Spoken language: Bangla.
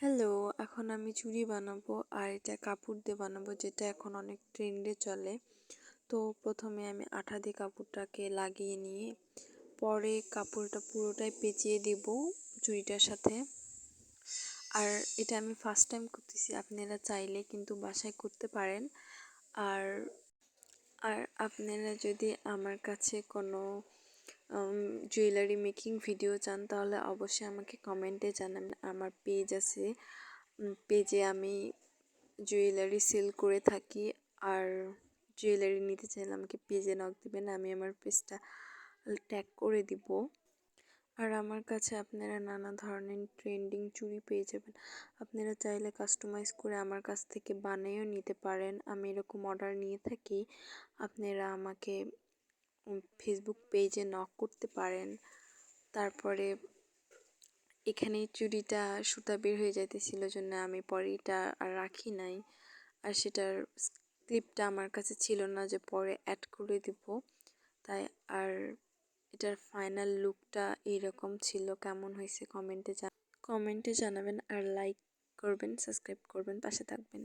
হ্যালো, এখন আমি চুড়ি বানাবো আর এটা কাপড় দিয়ে বানাবো যেটা এখন অনেক ট্রেন্ডে চলে। তো প্রথমে আমি আঠা দিয়ে কাপড়টাকে লাগিয়ে নিয়ে পরে কাপড়টা পুরোটাই পেঁচিয়ে দিব চুড়িটার সাথে। আর এটা আমি ফার্স্ট টাইম করতেছি, আপনারা চাইলে কিন্তু বাসায় করতে পারেন। আর আর আপনারা যদি আমার কাছে কোনো জুয়েলারি মেকিং ভিডিও চান তাহলে অবশ্যই আমাকে কমেন্টে জানাবেন। আমার পেজ আছে, পেজে আমি জুয়েলারি সেল করে থাকি। আর জুয়েলারি নিতে চাইলে আমাকে পেজে নক দিবেন, আমি আমার পেজটা ট্যাগ করে দিব। আর আমার কাছে আপনারা নানা ধরনের ট্রেন্ডিং চুড়ি পেয়ে যাবেন। আপনারা চাইলে কাস্টমাইজ করে আমার কাছ থেকে বানিয়েও নিতে পারেন, আমি এরকম অর্ডার নিয়ে থাকি। আপনারা আমাকে ফেসবুক পেজে নক করতে পারেন। তারপরে এখানে চুড়িটা সুতা বের হয়ে যাইতেছিল জন্য আমি পরে এটা আর রাখি নাই। আর সেটার ক্লিপটা আমার কাছে ছিল না যে পরে অ্যাড করে দিব, তাই। আর এটার ফাইনাল লুকটা এইরকম ছিল। কেমন হয়েছে কমেন্টে জানাবেন। আর লাইক করবেন, সাবস্ক্রাইব করবেন, পাশে থাকবেন।